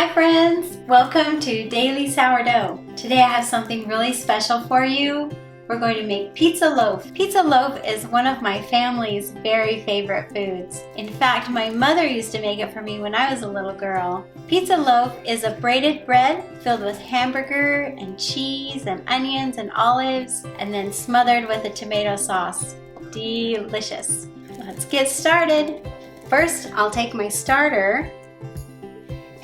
Hi friends! Welcome to Daily Sourdough. Today I have something really special for you. We're going to make pizza loaf. Pizza loaf is one of my family's very favorite foods. In fact, my mother used to make it for me when I was a little girl. Pizza loaf is a braided bread filled with hamburger and cheese and onions and olives and then smothered with a tomato sauce. Delicious. Let's get started. First, I'll take my starter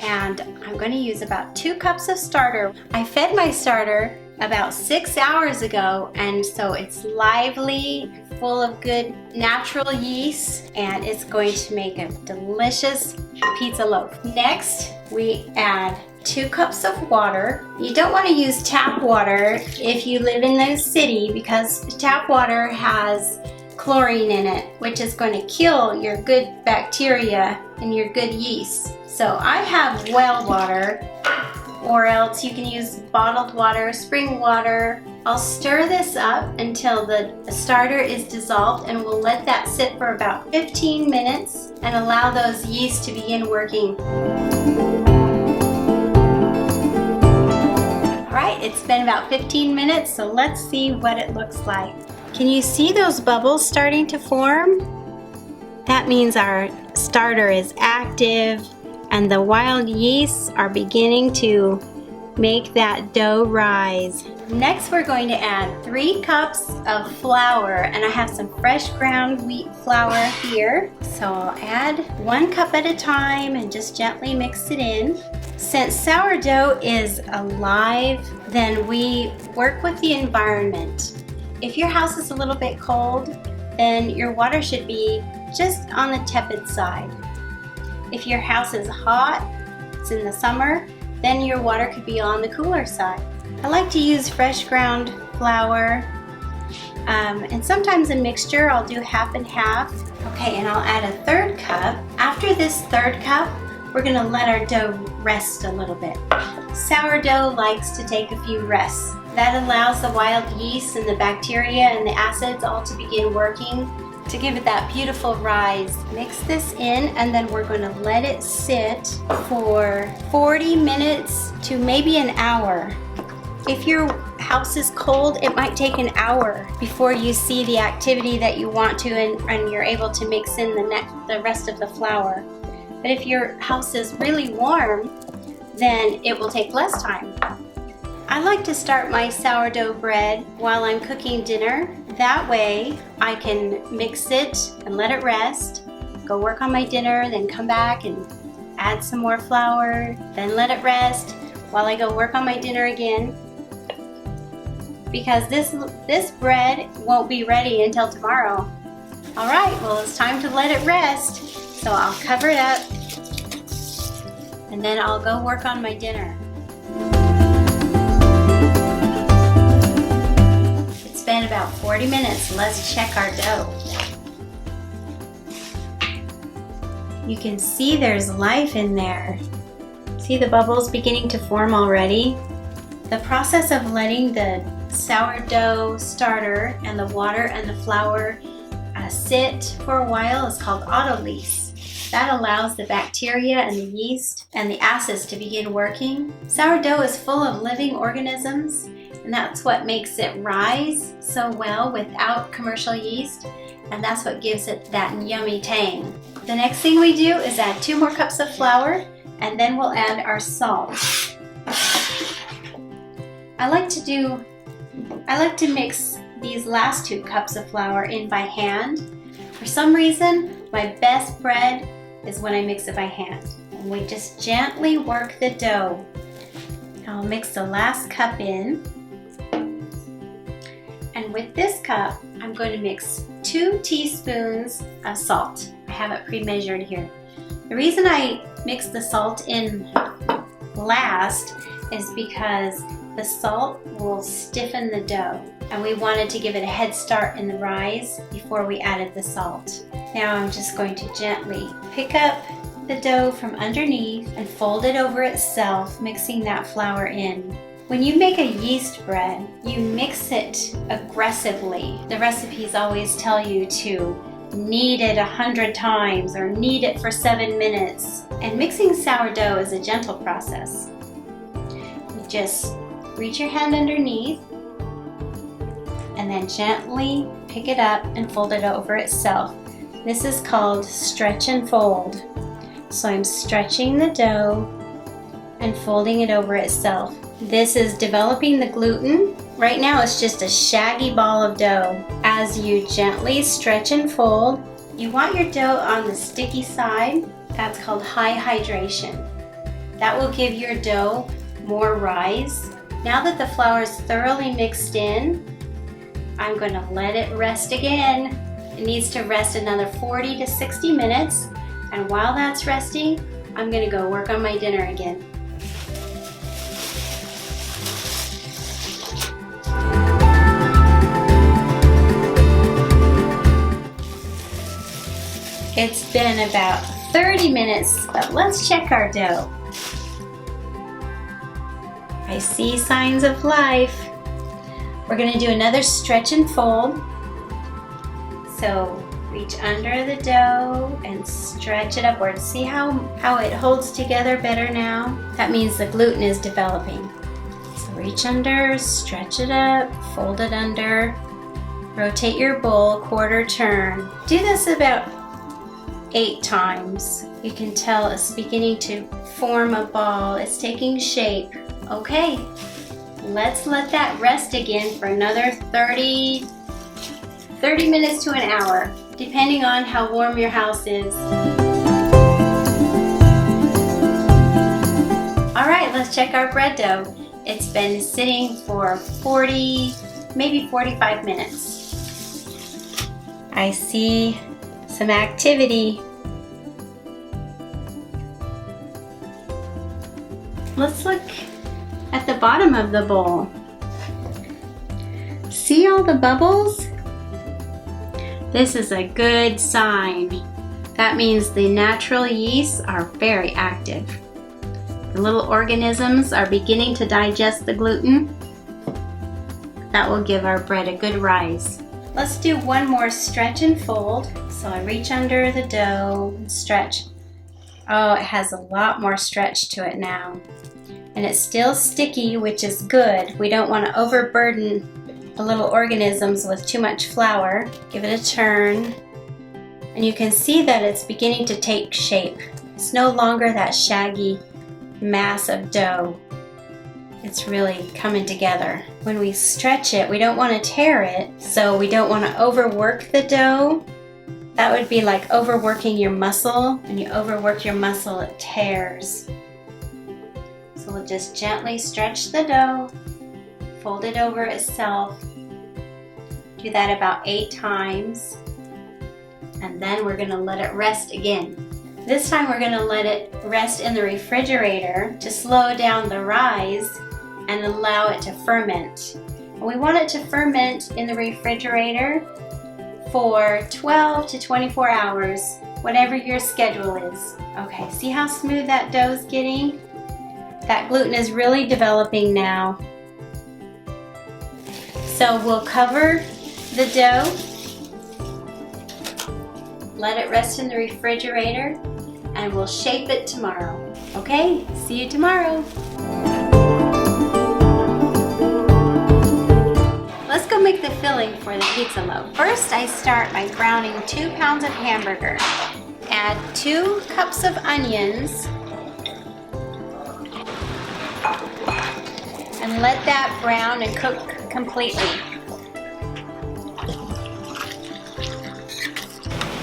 and I'm going to use about 2 cups of starter. I fed my starter about 6 hours ago, and so it's lively, full of good natural yeast, and it's going to make a delicious pizza loaf. Next, we add 2 cups of water. You don't want to use tap water if you live in the city because tap water has chlorine in it, which is going to kill your good bacteria and your good yeast. So I have well water, or else you can use bottled water, spring water. I'll stir this up until the starter is dissolved, and we'll let that sit for about 15 minutes and allow those yeast to begin working. Alright, it's been about 15 minutes, so let's see what it looks like. Can you see those bubbles starting to form? That means our starter is active and the wild yeasts are beginning to make that dough rise. Next, we're going to add 3 cups of flour, and I have some fresh ground wheat flour here. So I'll add 1 cup at a time and just gently mix it in. Since sourdough is alive, then we work with the environment. If your house is a little bit cold, then your water should be just on the tepid side. If your house is hot, it's in the summer, then your water could be on the cooler side. I like to use fresh ground flour, and sometimes a mixture I'll do half and half. Okay, and I'll add a 3rd cup. After this 3rd cup, we're going to let our dough rest a little bit. Sourdough likes to take a few rests. That allows the wild yeast and the bacteria and the acids all to begin working to give it that beautiful rise. Mix this in, and then we're going to let it sit for 40 minutes to maybe an hour. If your house is cold, it might take an hour before you see the activity that you want to, and you're able to mix in the rest of the flour. But if your house is really warm, then it will take less time. I like to start my sourdough bread while I'm cooking dinner. That way I can mix it and let it rest, go work on my dinner, then come back and add some more flour, then let it rest while I go work on my dinner again. Because this bread won't be ready until tomorrow. Alright, well it's time to let it rest. So I'll cover it up and then I'll go work on my dinner. It's been about 40 minutes. Let's check our dough. You can see there's life in there. See the bubbles beginning to form already? The process of letting the sourdough starter and the water and the flour sit for a while is called autolysis. That allows the bacteria and the yeast and the acids to begin working. Sourdough is full of living organisms, and that's what makes it rise so well without commercial yeast, and that's what gives it that yummy tang. The next thing we do is add 2 more cups of flour, and then we'll add our salt. I like to mix these last 2 cups of flour in by hand. For some reason, my best bread is when I mix it by hand. And we just gently work the dough. I'll mix the last cup in. And with this cup, I'm going to mix 2 teaspoons of salt. I have it pre-measured here. The reason I mix the salt in last is because the salt will stiffen the dough, and we wanted to give it a head start in the rise before we added the salt. Now I'm just going to gently pick up the dough from underneath and fold it over itself, mixing that flour in. When you make a yeast bread, you mix it aggressively. The recipes always tell you to knead it 100 times or knead it for 7 minutes. And mixing sourdough is a gentle process. You just reach your hand underneath and then gently pick it up and fold it over itself. This is called stretch and fold. So I'm stretching the dough and folding it over itself. This is developing the gluten. Right now it's just a shaggy ball of dough. As you gently stretch and fold, you want your dough on the sticky side. That's called high hydration. That will give your dough more rise. Now that the flour is thoroughly mixed in, I'm going to let it rest again. It needs to rest another 40 to 60 minutes. And while that's resting, I'm going to go work on my dinner again. It's been about 30 minutes, but let's check our dough. I see signs of life. We're going to do another stretch and fold. So reach under the dough and stretch it upwards. See how it holds together better now? That means the gluten is developing. So reach under, stretch it up, fold it under, rotate your bowl, quarter turn. Do this about 8 times. You can tell it's beginning to form a ball. It's taking shape. Okay, let's let that rest again for another 30 minutes to an hour, depending on how warm your house is. All right, let's check our bread dough. It's been sitting for 40, maybe 45 minutes. I see some activity. Let's look at the bottom of the bowl. See all the bubbles? This is a good sign. That means the natural yeasts are very active. The little organisms are beginning to digest the gluten. That will give our bread a good rise. Let's do one more stretch and fold. So I reach under the dough and stretch. Oh, it has a lot more stretch to it now. And it's still sticky, which is good. We don't want to overburden the little organisms with too much flour. Give it a turn. And you can see that it's beginning to take shape. It's no longer that shaggy mass of dough. It's really coming together. When we stretch it, we don't want to tear it, so we don't want to overwork the dough. That would be like overworking your muscle. When you overwork your muscle, it tears. So we'll just gently stretch the dough, fold it over itself. Do that about 8 times. And then we're going to let it rest again. This time we're going to let it rest in the refrigerator to slow down the rise and allow it to ferment. And we want it to ferment in the refrigerator for 12 to 24 hours, whatever your schedule is. Okay, see how smooth that dough is getting? That gluten is really developing now. So we'll cover the dough, let it rest in the refrigerator, and we'll shape it tomorrow. Okay, see you tomorrow. Let's go make the filling for the pizza loaf. First, I start by browning 2 pounds of hamburger. Add 2 cups of onions. And let that brown and cook completely.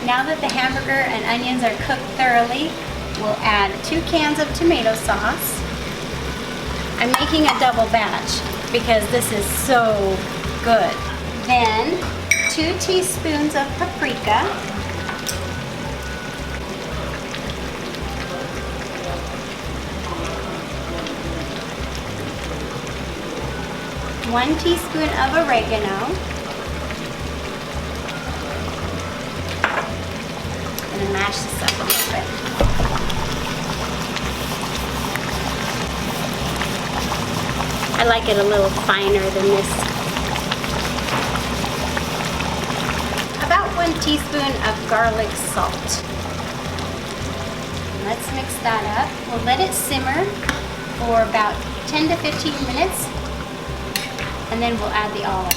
Now that the hamburger and onions are cooked thoroughly, we'll add 2 cans of tomato sauce. I'm making a double batch because this is so good. Then 2 teaspoons of paprika. 1 teaspoon of oregano. I'm going to mash this up a little bit. I like it a little finer than this. About about 1 teaspoon of garlic salt. Let's mix that up. We'll let it simmer for about 10 to 15 minutes, and then we'll add the olives.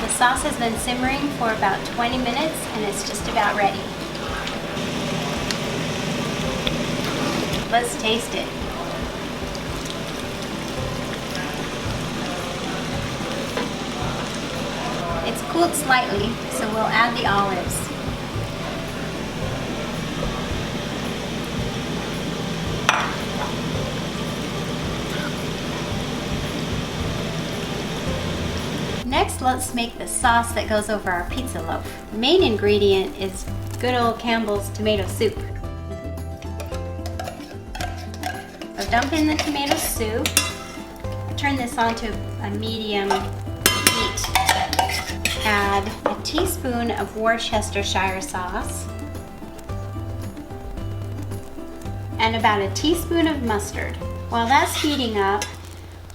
The sauce has been simmering for about 20 minutes, and it's just about ready. Let's taste it. It's cooled slightly, so we'll add the olives. Next, let's make the sauce that goes over our pizza loaf. The main ingredient is good old Campbell's tomato soup. So dump in the tomato soup. Turn this on to a medium heat. Add a teaspoon of Worcestershire sauce and about a teaspoon of mustard. While that's heating up,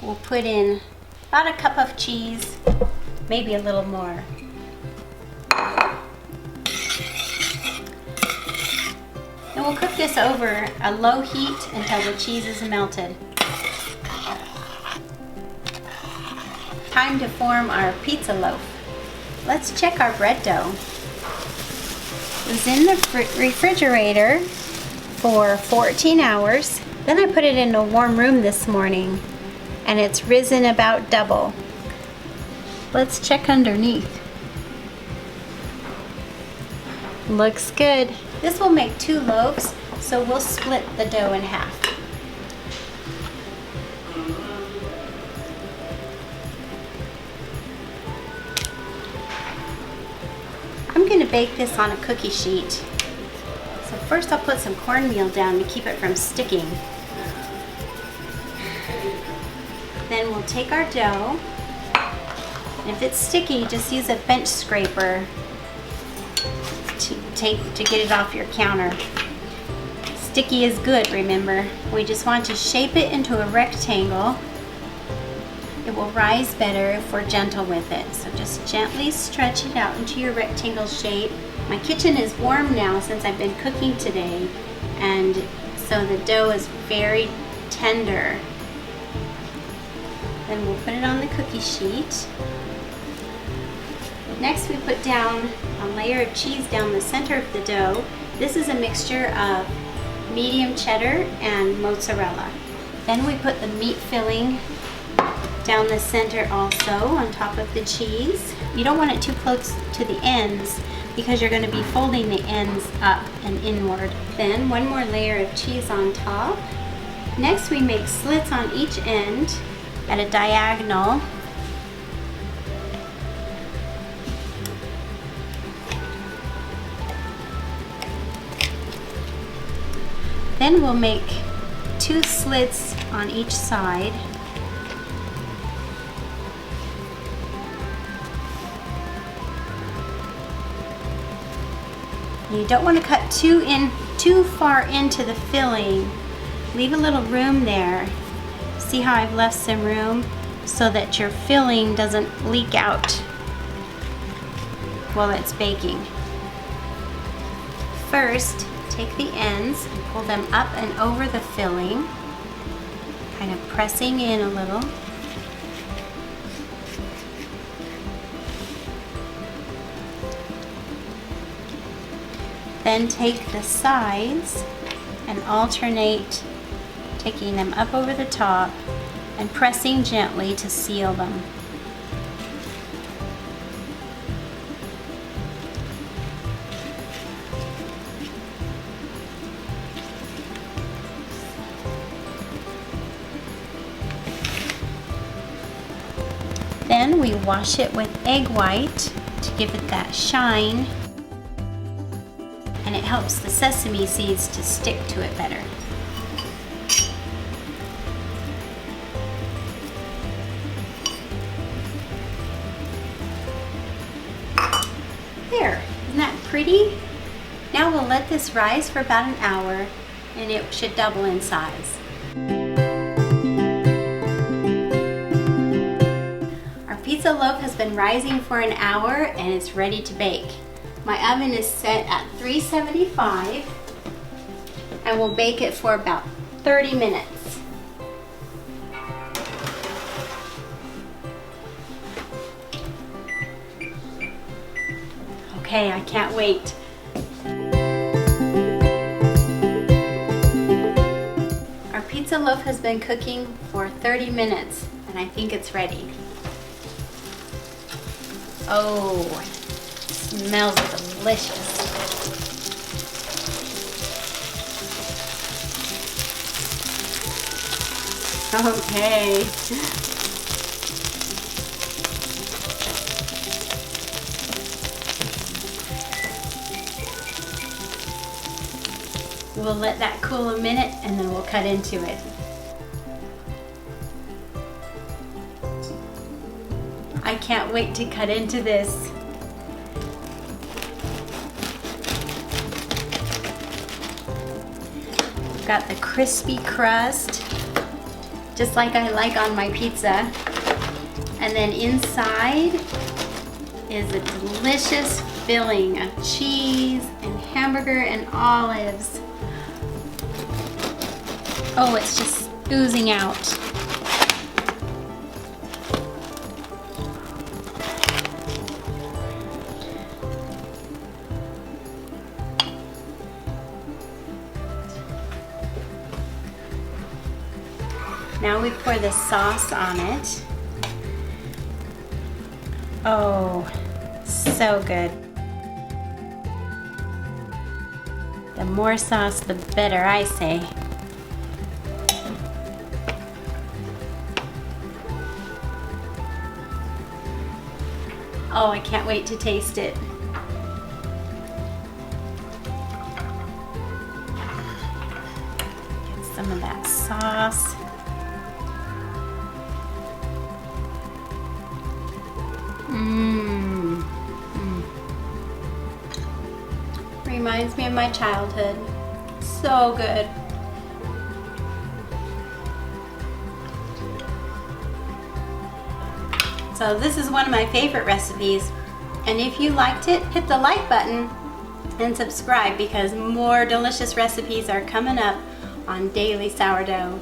we'll put in about a cup of cheese, maybe a little more. Then we'll cook this over a low heat until the cheese is melted. Time to form our pizza loaf. Let's check our bread dough. It was in the refrigerator for 14 hours. Then I put it in a warm room this morning, and it's risen about double. Let's check underneath. Looks good. This will make 2 loaves, so we'll split the dough in half. I'm going to bake this on a cookie sheet. So first I'll put some cornmeal down to keep it from sticking. Then we'll take our dough, and if it's sticky, just use a bench scraper to get it off your counter. Sticky is good, remember. We just want to shape it into a rectangle. It will rise better if we're gentle with it. So just gently stretch it out into your rectangle shape. My kitchen is warm now since I've been cooking today, and so the dough is very tender. Then we'll put it on the cookie sheet. Next, we put down a layer of cheese down the center of the dough. This is a mixture of medium cheddar and mozzarella. Then we put the meat filling down the center also on top of the cheese. You don't want it too close to the ends because you're going to be folding the ends up and inward. Then 1 more layer of cheese on top. Next, we make slits on each end at a diagonal. Then we'll make 2 slits on each side. You don't want to cut too far into the filling. Leave a little room there. See how I've left some room so that your filling doesn't leak out while it's baking. First, take the ends and pull them up and over the filling, kind of pressing in a little. Then take the sides and alternate, taking them up over the top and pressing gently to seal them. Then we wash it with egg white to give it that shine, and it helps the sesame seeds to stick to it better. There, isn't that pretty? Now we'll let this rise for about an hour, and it should double in size. pizza loaf has been rising for an hour and it's ready to bake. My oven is set at 375 and we'll bake it for about 30 minutes. Okay, I can't wait. Our pizza loaf has been cooking for 30 minutes and I think it's ready. Oh, it smells delicious. Okay. We'll let that cool a minute and then we'll cut into it. I can't wait to cut into this. Got the crispy crust, just like I like on my pizza. And then inside is a delicious filling of cheese and hamburger and olives. Oh, it's just oozing out. Now we pour the sauce on it. Oh, so good. The more sauce, the better, I say. Oh, I can't wait to taste it. Get some of that sauce. Reminds me of my childhood. So good. So this is one of my favorite recipes, and if you liked it, hit the like button and subscribe because more delicious recipes are coming up on Daily Sourdough.